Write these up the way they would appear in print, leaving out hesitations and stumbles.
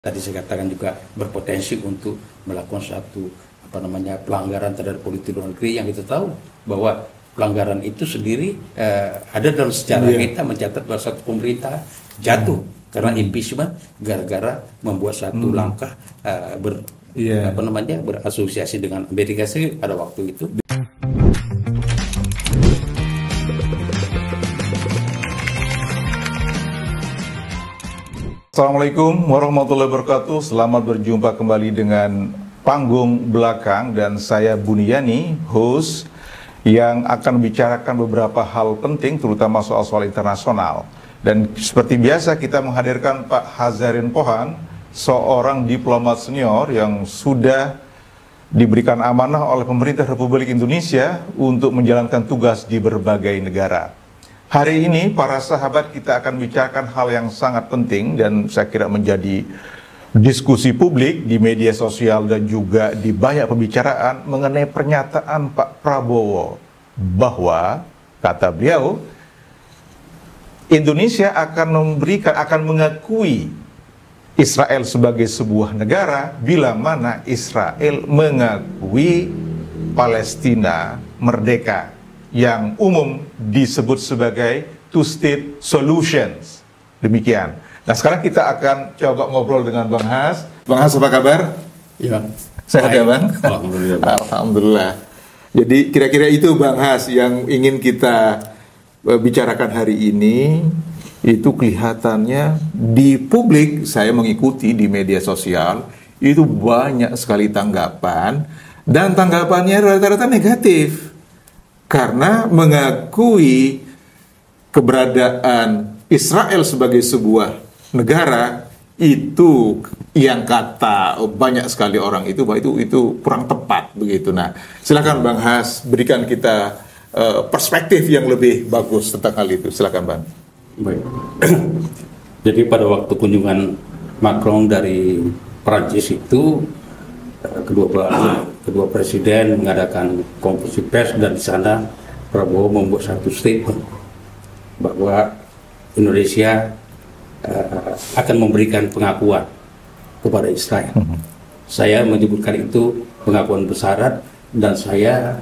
tadi saya katakan juga berpotensi untuk melakukan suatu pelanggaran terhadap politik luar negeri yang kita tahu bahwa pelanggaran itu sendiri ada dalam sejarah kita mencatat bahwa satu pemerintah jatuh karena impeachment gara-gara membuat satu langkah berasosiasi dengan Amerika Serikat pada waktu itu. Assalamualaikum warahmatullahi wabarakatuh. Selamat berjumpa kembali dengan Panggung Belakang dan saya Buniyani, host yang akan membicarakan beberapa hal penting terutama soal-soal internasional. Dan seperti biasa kita menghadirkan Pak Hazarin Pohan, seorang diplomat senior yang sudah diberikan amanah oleh pemerintah Republik Indonesia untuk menjalankan tugas di berbagai negara. Hari ini para sahabat kita akan bicarakan hal yang sangat penting dan saya kira menjadi diskusi publik di media sosial dan juga di banyak pembicaraan mengenai pernyataan Pak Prabowo bahwa kata beliau Indonesia akan mengakui Israel sebagai sebuah negara bila mana Israel mengakui Palestina merdeka, yang umum disebut sebagai two-state solutions. Demikian. Nah sekarang kita akan coba ngobrol dengan Bang Has. Bang Has, apa kabar? Ya. Sehat ya Bang? Alhamdulillah. Alhamdulillah. Jadi kira-kira itu Bang Has yang ingin kita bicarakan hari ini. Itu kelihatannya di publik, saya mengikuti di media sosial, itu banyak sekali tanggapan. Dan tanggapannya rata-rata negatif. Karena mengakui keberadaan Israel sebagai sebuah negara itu yang kata banyak sekali orang itu bahwa itu kurang tepat begitu. Nah, silakan Bang Has berikan kita perspektif yang lebih bagus tentang hal itu. Silakan Bang. Baik. Jadi pada waktu kunjungan Macron dari Prancis itu kedua presiden mengadakan konferensi pers dan di sana Prabowo membuat satu statement bahwa Indonesia akan memberikan pengakuan kepada Israel. Saya menyebutkan itu pengakuan bersyarat dan saya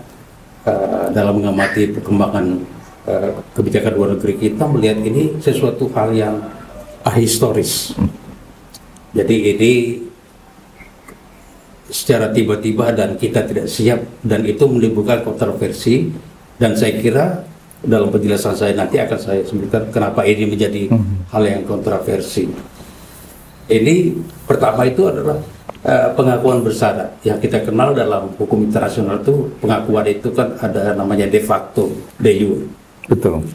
dalam mengamati perkembangan kebijakan luar negeri kita melihat ini sesuatu hal yang ahistoris. Jadi ini secara tiba-tiba dan kita tidak siap dan itu menimbulkan kontroversi dan saya kira dalam penjelasan saya nanti akan saya sebutkan kenapa ini menjadi hal yang kontroversi. Ini pertama itu adalah pengakuan bersyarat yang kita kenal dalam hukum internasional itu pengakuan itu kan ada namanya de facto, de jure. Betul.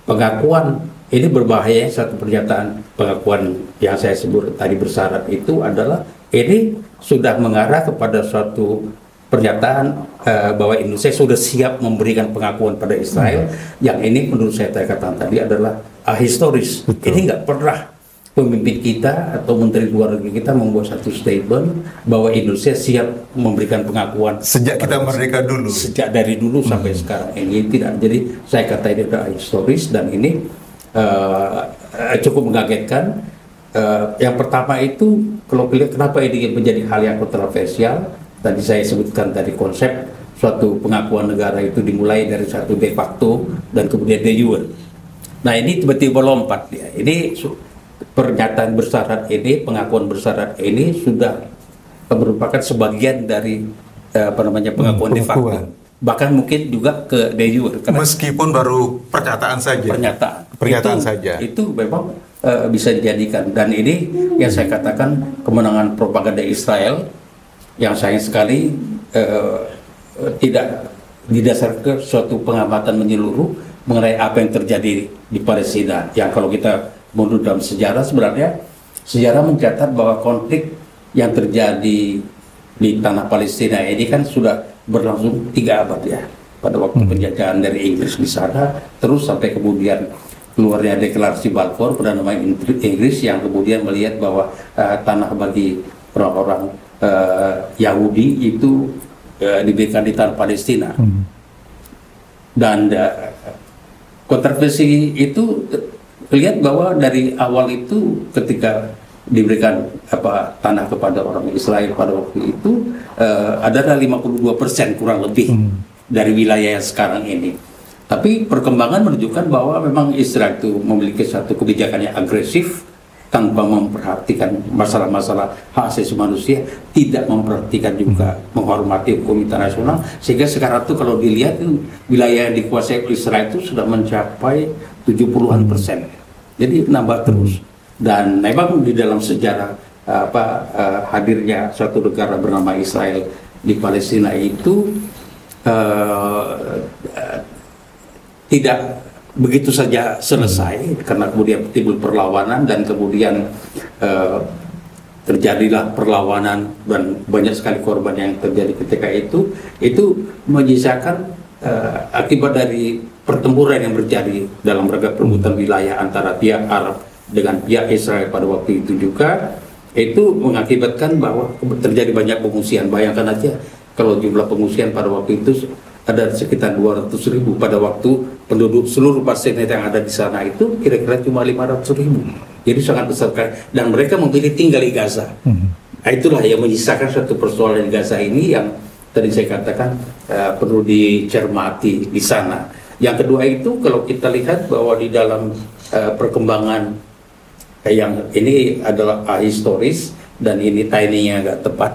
Pengakuan ini berbahaya. Satu pernyataan pengakuan yang saya sebut tadi bersyarat itu adalah ini sudah mengarah kepada suatu pernyataan bahwa Indonesia sudah siap memberikan pengakuan pada Israel. Yang ini menurut saya katakan tadi adalah ahistoris. Betul. Ini nggak pernah pemimpin kita atau menteri luar negeri kita membuat satu statement bahwa Indonesia siap memberikan pengakuan sejak kita merdeka dulu. Sejak dari dulu sampai sekarang ini tidak. Jadi saya kata ini adalah ahistoris dan ini cukup mengagetkan. Yang pertama itu kalau lihat kenapa ini menjadi hal yang kontroversial, tadi saya sebutkan tadi konsep suatu pengakuan negara itu dimulai dari satu de facto dan kemudian de jure. Nah ini tiba-tiba lompat dia. Ini pernyataan bersyarat ini, pengakuan bersyarat ini sudah merupakan sebagian dari pengakuan de facto. Bahkan mungkin juga ke de jure. Meskipun baru pernyataan saja. Pernyataan saja. Itu memang bisa dijadikan dan ini yang saya katakan kemenangan propaganda Israel yang sayang sekali tidak didasarkan suatu pengamatan menyeluruh mengenai apa yang terjadi di Palestina. Yang kalau kita mundur dalam sejarah, sebenarnya sejarah mencatat bahwa konflik yang terjadi di tanah Palestina ini kan sudah berlangsung 3 abad ya, pada waktu penjajahan dari Inggris di sana, terus sampai kemudian keluarnya deklarasi Balfour Perdana Menteri Inggris yang kemudian melihat bahwa tanah bagi orang-orang Yahudi itu diberikan di tanah Palestina. Dan kontroversi itu lihat bahwa dari awal itu ketika diberikan tanah kepada orang Israel pada waktu itu adalah 52% kurang lebih dari wilayah yang sekarang ini. Tapi perkembangan menunjukkan bahwa memang Israel itu memiliki satu kebijakan yang agresif tanpa memperhatikan masalah-masalah hak asasi manusia, tidak memperhatikan juga menghormati hukum internasional, sehingga sekarang itu kalau dilihat wilayah yang dikuasai Israel itu sudah mencapai 70-an%. Jadi nambah terus. Dan memang di dalam sejarah hadirnya suatu negara bernama Israel di Palestina itu tidak begitu saja selesai, karena kemudian timbul perlawanan dan kemudian terjadilah perlawanan dan banyak sekali korban yang terjadi ketika itu menyisakan akibat dari pertempuran yang terjadi dalam rangka perebutan wilayah antara pihak Arab dengan pihak Israel pada waktu itu juga, itu mengakibatkan bahwa terjadi banyak pengungsian. Bayangkan aja kalau jumlah pengungsian pada waktu itu ada sekitar 200.000, pada waktu penduduk seluruh Palestina yang ada di sana itu kira-kira cuma 500.000. Jadi sangat besar, dan mereka memilih tinggal di Gaza. Nah, itulah yang menyisakan suatu persoalan di Gaza ini yang tadi saya katakan perlu dicermati di sana. Yang kedua itu kalau kita lihat bahwa di dalam perkembangan yang ini adalah historis dan ini timingnya agak tepat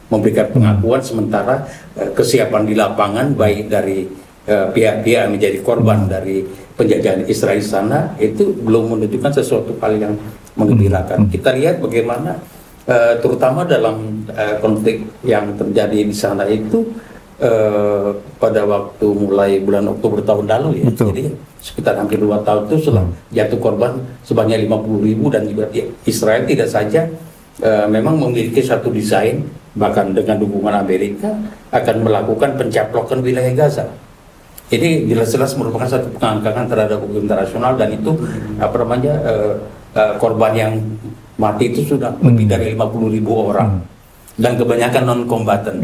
memberikan pengakuan, sementara kesiapan di lapangan baik dari pihak-pihak yang menjadi korban dari penjajahan Israel sana itu belum menunjukkan sesuatu hal yang menggembirakan. Kita lihat bagaimana terutama dalam konflik yang terjadi di sana itu pada waktu mulai bulan Oktober tahun lalu ya. Betul. Jadi sekitar hampir 2 tahun itu setelah jatuh korban sebanyak 50.000, dan juga Israel tidak saja memang memiliki satu desain, bahkan dengan dukungan Amerika akan melakukan pencaplokan wilayah Gaza. Ini jelas-jelas merupakan satu pengangkangan terhadap hukum internasional, dan itu korban yang mati itu sudah lebih dari 50.000 orang, dan kebanyakan non kombatan.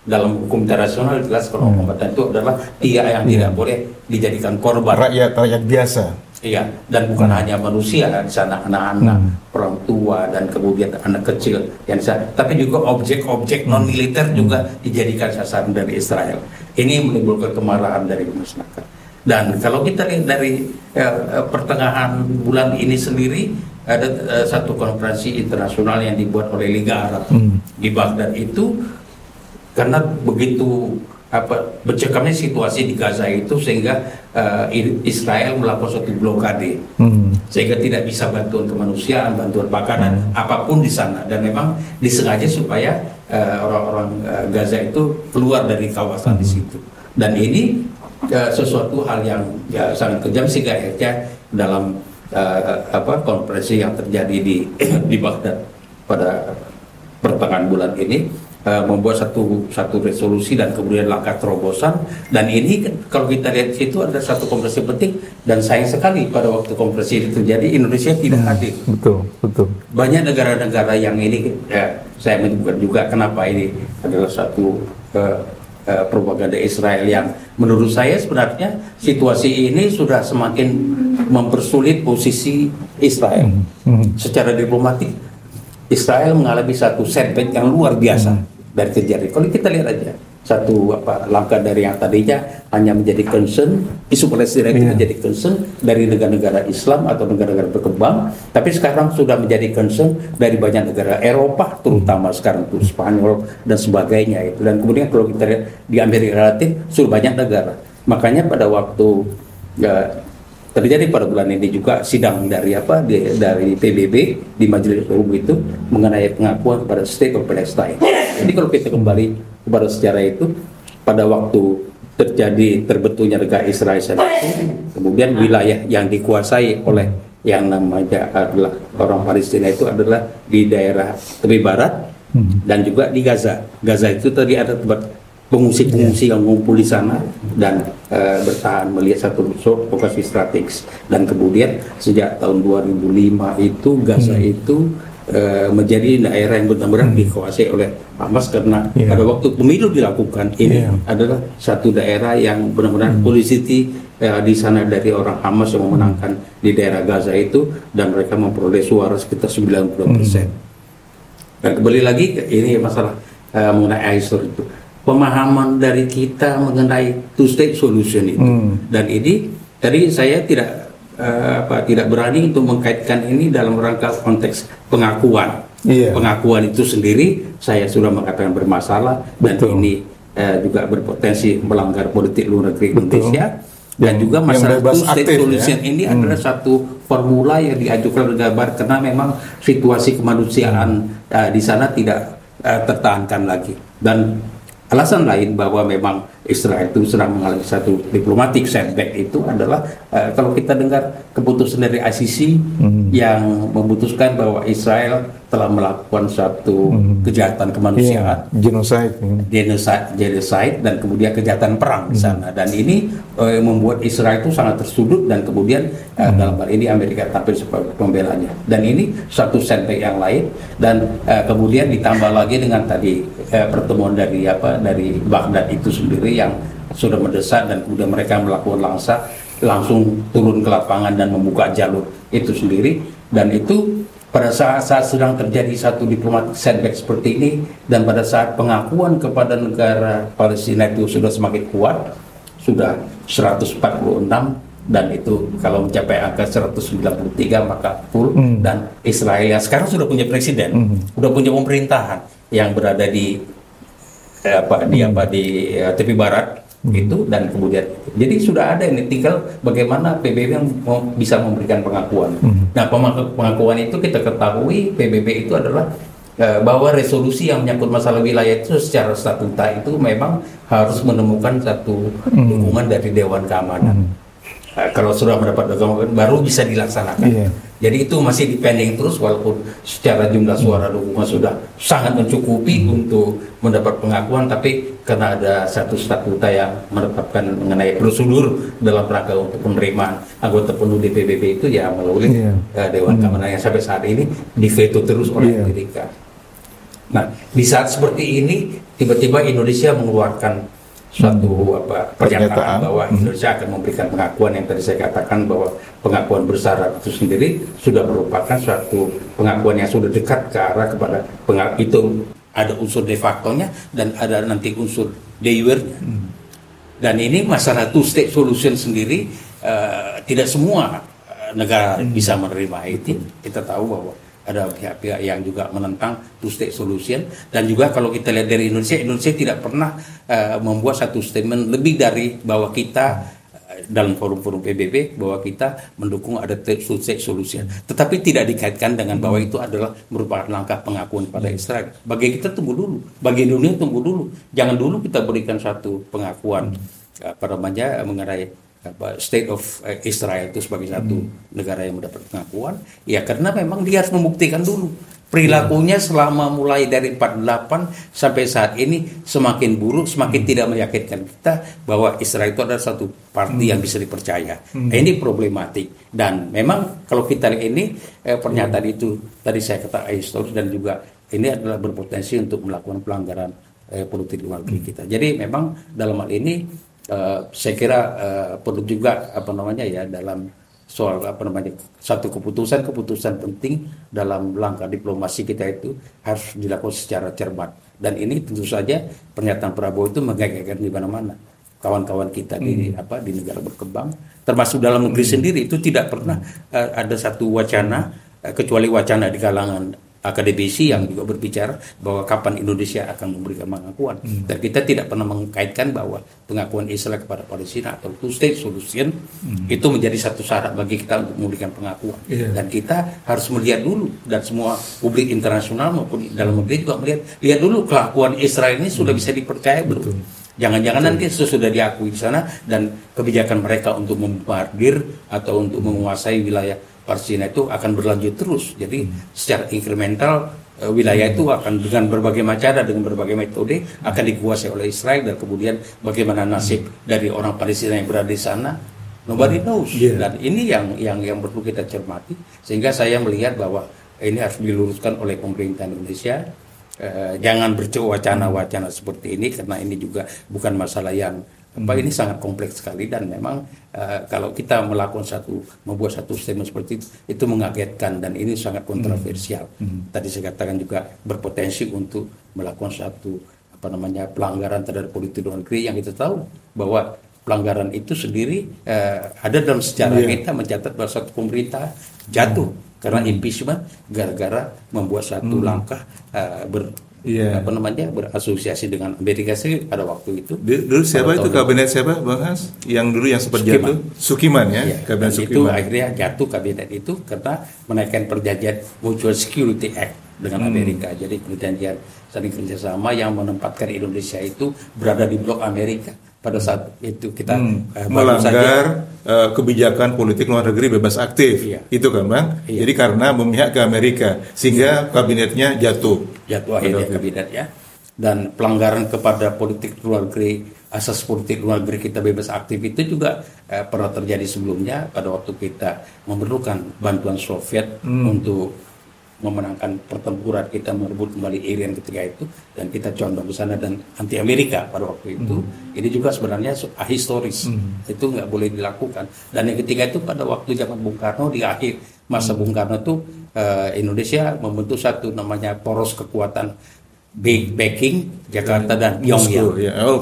Dalam hukum internasional jelas kalau kombatan itu adalah pihak yang tidak boleh dijadikan korban. Rakyat biasa. Iya, dan bukan hanya manusia di sana, anak-anak, orang tua, dan kemudian anak kecil yang di sana, tapi juga objek-objek non militer juga dijadikan sasaran dari Israel. Ini menimbulkan kemarahan dari masyarakat. Dan kalau kita lihat dari pertengahan bulan ini sendiri ada satu konferensi internasional yang dibuat oleh Liga Arab di Baghdad itu, karena begitu bercekamnya situasi di Gaza itu sehingga Israel melakukan suatu blokade sehingga tidak bisa bantuan kemanusiaan, bantuan makanan apapun di sana, dan memang disengaja supaya orang-orang Gaza itu keluar dari kawasan di situ. Dan ini sesuatu hal yang sangat kejam, sehingga akhirnya dalam konferensi yang terjadi di Baghdad pada pertengahan bulan ini membuat satu resolusi dan kemudian langkah terobosan. Dan ini kalau kita lihat situ ada satu konferensi penting, dan sayang sekali pada waktu konferensi ini terjadi Indonesia tidak hadir. Betul. Banyak negara-negara yang ini saya menyebutkan juga kenapa ini adalah satu propaganda Israel yang menurut saya sebenarnya situasi ini sudah semakin mempersulit posisi Israel secara diplomatik. Israel mengalami satu setback yang luar biasa dari terjadi. Kalau kita lihat aja satu langkah dari yang tadinya hanya menjadi concern, isu Palestina itu menjadi concern dari negara-negara Islam atau negara-negara berkembang, tapi sekarang sudah menjadi concern dari banyak negara Eropa, terutama sekarang itu Spanyol dan sebagainya itu. Dan kemudian kalau kita lihat di Amerika Latin sudah banyak negara. Makanya pada waktu terjadi pada bulan ini juga sidang dari PBB di Majelis Umum itu mengenai pengakuan kepada State of Palestine. Jadi kalau kita kembali kepada sejarah itu, pada waktu terbentuknya negara Israel itu, kemudian wilayah yang dikuasai oleh yang namanya adalah orang Palestina itu adalah di daerah tepi barat dan juga di Gaza. Gaza itu tadi ada tempat pengungsi-pengungsi yang ngumpul di sana dan bertahan melihat satu lokasi strategis. Dan kemudian sejak tahun 2005 itu Gaza itu menjadi daerah yang benar-benar dikuasai oleh Hamas, karena pada waktu pemilu dilakukan ini adalah satu daerah yang benar-benar publicity di sana dari orang Hamas yang memenangkan di daerah Gaza itu, dan mereka memperoleh suara sekitar 90%. Dan kembali lagi ini masalah mengenai ISIL itu, pemahaman dari kita mengenai two state solution itu, dan ini tadi saya tidak berani untuk mengkaitkan ini dalam rangka konteks pengakuan. Pengakuan itu sendiri saya sudah mengatakan bermasalah, dan ini juga berpotensi melanggar politik luar negeri Indonesia. Dan juga masalah two-state solution ini adalah satu formula yang diajukan oleh Gabar, karena memang situasi kemanusiaan di sana tidak tertahankan lagi. Dan alasan lain bahwa memang Israel itu sedang mengalami satu diplomatic setback itu adalah kalau kita dengar keputusan dari ICC yang memutuskan bahwa Israel telah melakukan satu kejahatan kemanusiaan, genocide dan kemudian kejahatan perang di sana, dan ini membuat Israel itu sangat tersudut, dan kemudian dalam hal ini Amerika tampil sebagai pembelanya, dan ini satu setback yang lain. Dan kemudian ditambah lagi dengan tadi pertemuan dari Baghdad itu sendiri yang sudah mendesak, dan kemudian mereka melakukan langsung turun ke lapangan dan membuka jalur itu sendiri. Dan itu pada saat sedang terjadi satu diplomatic setback seperti ini, dan pada saat pengakuan kepada negara Palestina itu sudah semakin kuat, sudah 146, dan itu kalau mencapai angka 193 maka full. Dan Israel yang sekarang sudah punya presiden, sudah punya pemerintahan yang berada di tepi barat itu, dan kemudian jadi sudah ada ini, tinggal bagaimana PBB yang bisa memberikan pengakuan. Nah, pengakuan itu kita ketahui PBB itu adalah bahwa resolusi yang menyangkut masalah wilayah itu secara statuta itu memang harus menemukan satu dukungan dari Dewan Keamanan. Kalau sudah mendapat dukungan baru bisa dilaksanakan. Jadi itu masih dipending terus, walaupun secara jumlah suara dukungan sudah sangat mencukupi untuk mendapat pengakuan, tapi karena ada satu statuta yang menetapkan mengenai prosedur dalam rangka untuk penerimaan anggota penuh di PBB itu ya melalui Dewan Keamanan yang sampai saat ini diveto terus oleh Amerika. Nah, di saat seperti ini tiba-tiba Indonesia mengeluarkan suatu pernyataan bahwa Indonesia akan memberikan pengakuan yang tadi saya katakan, bahwa pengakuan bersyarat itu sendiri sudah merupakan suatu pengakuan yang sudah dekat ke arah kepada itu ada unsur de facto-nya dan ada nanti unsur de jure-nya. Dan ini masalah two state solution sendiri tidak semua negara bisa menerima itu. Kita tahu bahwa ada pihak-pihak yang juga menentang two state solution, dan juga kalau kita lihat dari Indonesia tidak pernah membuat satu statement lebih dari bahwa kita dalam forum-forum PBB bahwa kita mendukung ada two state solution, tetapi tidak dikaitkan dengan bahwa itu adalah merupakan langkah pengakuan pada Israel. Bagi kita tunggu dulu, bagi dunia tunggu dulu, jangan dulu kita berikan satu pengakuan mengenai State of Israel itu sebagai satu negara yang mendapat pengakuan, ya karena memang dia harus membuktikan dulu perilakunya selama mulai dari 48 sampai saat ini semakin buruk, semakin tidak meyakinkan kita bahwa Israel itu adalah satu parti yang bisa dipercaya. Ini problematik, dan memang kalau kita lihat ini pernyataan itu tadi saya katakan historis, dan juga ini adalah berpotensi untuk melakukan pelanggaran politik luar negeri kita. Jadi memang dalam hal ini saya kira perlu juga dalam soal satu keputusan penting dalam langkah diplomasi kita itu harus dilakukan secara cermat, dan ini tentu saja pernyataan Prabowo itu menggegerkan di mana-mana kawan-kawan kita di negara berkembang, termasuk dalam negeri sendiri itu tidak pernah ada satu wacana kecuali wacana di kalangan akademisi yang juga berbicara bahwa kapan Indonesia akan memberikan pengakuan, dan kita tidak pernah mengkaitkan bahwa pengakuan Israel kepada Palestina atau two state solution itu menjadi satu syarat bagi kita untuk memberikan pengakuan. Dan kita harus melihat dulu, dan semua publik internasional maupun dalam negeri juga lihat dulu kelakuan Israel ini sudah bisa dipercaya belum. Jangan-jangan nanti sudah diakui di sana, dan kebijakan mereka untuk membombardir atau untuk menguasai wilayah Palestina itu akan berlanjut terus. Jadi secara incremental wilayah itu akan dengan berbagai cara, dengan berbagai metode akan dikuasai oleh Israel, dan kemudian bagaimana nasib dari orang Palestina yang berada di sana, nobody knows. Dan ini yang perlu kita cermati, sehingga saya melihat bahwa ini harus diluruskan oleh pemerintah Indonesia. Jangan berwacana-wacana seperti ini, karena ini juga bukan masalah yang ini sangat kompleks sekali, dan memang kalau kita membuat satu statement seperti itu mengagetkan, dan ini sangat kontroversial. Tadi saya katakan juga berpotensi untuk melakukan satu pelanggaran terhadap politik luar negeri, yang kita tahu bahwa pelanggaran itu sendiri ada dalam sejarah kita mencatat bahwa satu pemerintah jatuh karena impeachment gara-gara membuat satu langkah berasosiasi dengan Amerika Serikat pada waktu itu. Dulu siapa itu kabinet siapa, Bang Has? Yang dulu yang sempat jatuh? Sukiman ya, kabinet Sukiman. Itu akhirnya jatuh kabinet itu karena menaikkan perjanjian Mutual Security Act dengan Amerika. Jadi perjanjian saling kerjasama yang menempatkan Indonesia itu berada di blok Amerika. Pada saat itu kita melanggar kebijakan politik luar negeri bebas aktif, itu kan Bang? Jadi karena memihak ke Amerika, sehingga kabinetnya jatuh akhirnya kabinetnya. Dan pelanggaran kepada politik luar negeri, asas politik luar negeri kita bebas aktif itu juga pernah terjadi sebelumnya pada waktu kita memerlukan bantuan Soviet untuk memenangkan pertempuran, kita merebut kembali Iran ketika itu, dan kita condong ke sana dan anti Amerika pada waktu itu. Ini juga sebenarnya historis, itu nggak boleh dilakukan. Dan yang ketiga itu pada waktu zaman Bung Karno, di akhir masa Bung Karno itu Indonesia membentuk satu namanya poros kekuatan backing Jakarta dan Pyongyang.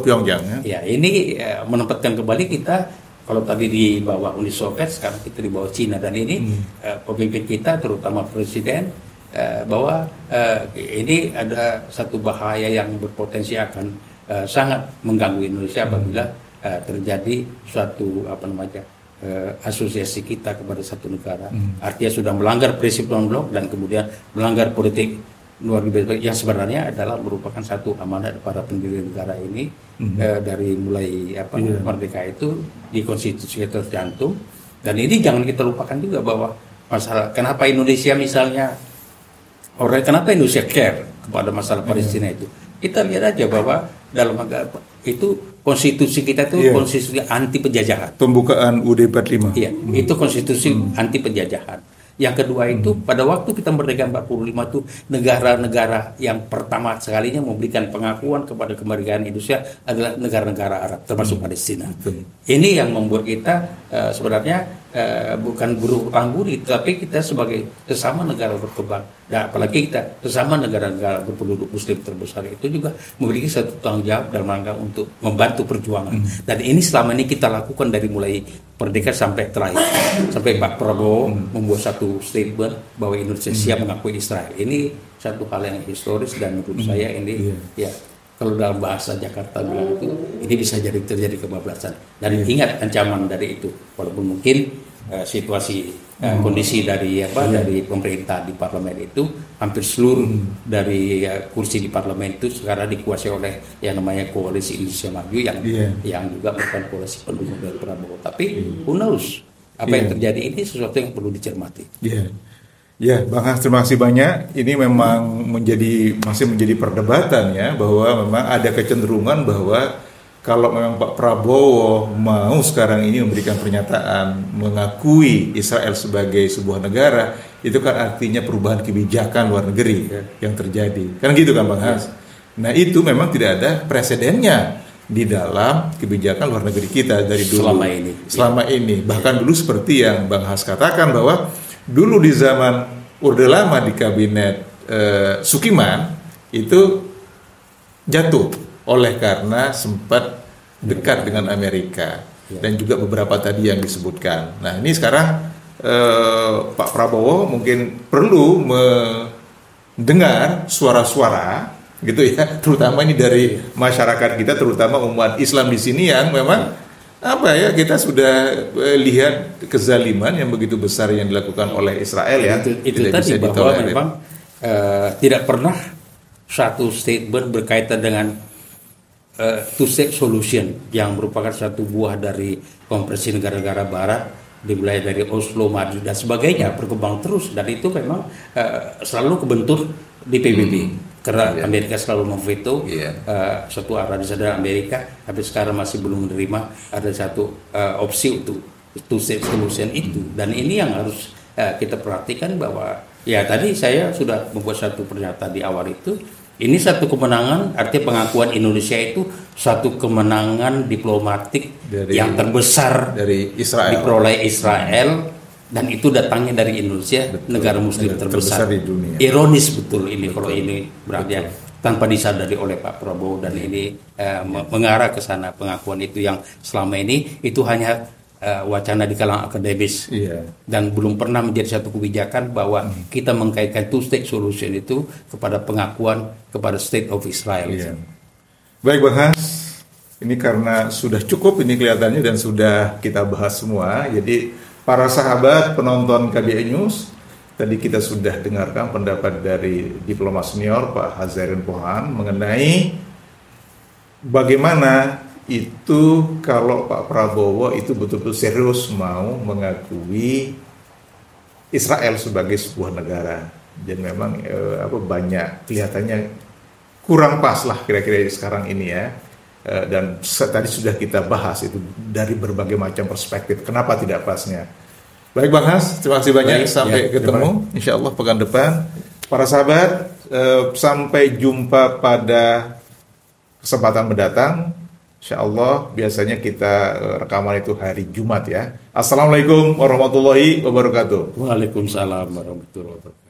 Pyongyang ya. Ini menempatkan kembali kita, kalau tadi di bawah Uni Soviet, sekarang kita di bawah Cina, dan ini pemimpin kita terutama presiden bahwa ini ada satu bahaya yang berpotensi akan sangat mengganggu Indonesia apabila terjadi suatu asosiasi kita kepada satu negara. Artinya sudah melanggar prinsip non-blok dan kemudian melanggar politik luar negeri yang sebenarnya adalah merupakan satu amanat para pendiri negara ini. Dari mulai merdeka itu di konstitusi kita tercantum, dan ini jangan kita lupakan juga bahwa masalah kenapa Indonesia misalnya kenapa Indonesia care kepada masalah Palestina itu, kita lihat aja bahwa dalam agama itu konstitusi kita itu konstitusi anti penjajahan. Pembukaan UUD 45. Iya, itu konstitusi anti penjajahan. Yang kedua itu pada waktu kita merdeka 45 itu negara-negara yang pertama sekalinya memberikan pengakuan kepada kemerdekaan Indonesia adalah negara-negara Arab, termasuk Palestina. Ini yang membuat kita sebenarnya bukan berutang-budi, tapi kita sebagai sesama negara berkembang, dan apalagi kita sesama negara-negara berpenduduk Muslim terbesar itu juga memiliki satu tanggung jawab dalam rangka untuk membantu perjuangan. Dan ini selama ini kita lakukan dari mulai merdeka sampai terakhir, sampai Pak Prabowo membuat satu statement bahwa Indonesia siap mengakui Israel. Ini satu hal yang historis, dan menurut saya ini kalau dalam bahasa Jakarta bilang itu, ini bisa jadi terjadi kebablasan. Dan ingat ancaman dari itu, walaupun mungkin situasi kondisi dari dari pemerintah di parlemen itu hampir seluruh dari kursi di parlemen itu sekarang dikuasai oleh yang namanya koalisi Indonesia Maju yang juga bukan koalisi pendukung dari Prabowo. Tapi who knows apa yang terjadi, ini sesuatu yang perlu dicermati. Ya, Bang Has, terima kasih banyak. Ini memang masih menjadi perdebatan ya, bahwa memang ada kecenderungan bahwa kalau memang Pak Prabowo mau sekarang ini memberikan pernyataan mengakui Israel sebagai sebuah negara, itu kan artinya perubahan kebijakan luar negeri yang terjadi. Kan gitu kan Bang Has? Nah itu memang tidak ada presidennya di dalam kebijakan luar negeri kita dari dulu. Selama ini. Bahkan dulu seperti yang Bang Has katakan bahwa dulu di zaman Orde Lama di kabinet Sukiman itu jatuh oleh karena sempat dekat dengan Amerika dan juga beberapa tadi yang disebutkan. Nah ini sekarang Pak Prabowo mungkin perlu mendengar suara-suara gitu ya, terutama ini dari masyarakat kita, terutama umat Islam di sini yang memang kita sudah lihat kezaliman yang begitu besar yang dilakukan oleh Israel ya. Itu tadi bahwa memang tidak pernah satu statement berkaitan dengan two-state solution yang merupakan satu buah dari konferensi negara-negara Barat dimulai dari Oslo, Madrid dan sebagainya, berkembang terus, dan itu memang selalu kebentur di PBB karena Amerika selalu memveto satu arah di sana. Amerika sampai sekarang masih belum menerima ada satu opsi untuk two-state solution itu, dan ini yang harus kita perhatikan bahwa Ya, tadi saya sudah membuat satu pernyataan di awal itu. Ini satu kemenangan, artinya pengakuan Indonesia itu satu kemenangan diplomatik yang terbesar dari Israel, diperoleh Israel, dan itu datangnya dari Indonesia, negara Muslim terbesar di dunia. Ironis betul ini kalau ini berarti tanpa disadari oleh Pak Prabowo, dan ini mengarah ke sana. Pengakuan itu yang selama ini itu hanya wacana di kalangan akademis, dan belum pernah menjadi satu kebijakan bahwa kita mengkaitkan two state solution itu kepada pengakuan kepada State of Israel. Baik Bang Has, ini karena sudah cukup ini kelihatannya dan sudah kita bahas semua. Jadi para sahabat penonton KBR News, tadi kita sudah dengarkan pendapat dari diplomat senior Pak Hazairun Pohan mengenai bagaimana itu kalau Pak Prabowo itu betul-betul serius mau mengakui Israel sebagai sebuah negara. Dan memang banyak kelihatannya kurang pas lah kira-kira sekarang ini ya. Dan tadi sudah kita bahas itu dari berbagai macam perspektif kenapa tidak pasnya. Baik Bang Has, terima kasih banyak. Sampai ketemu insya Allah pekan depan. Para sahabat, sampai jumpa pada kesempatan mendatang. Insya Allah biasanya kita rekaman itu hari Jumat ya. Assalamualaikum warahmatullahi wabarakatuh. Waalaikumsalam warahmatullahi wabarakatuh.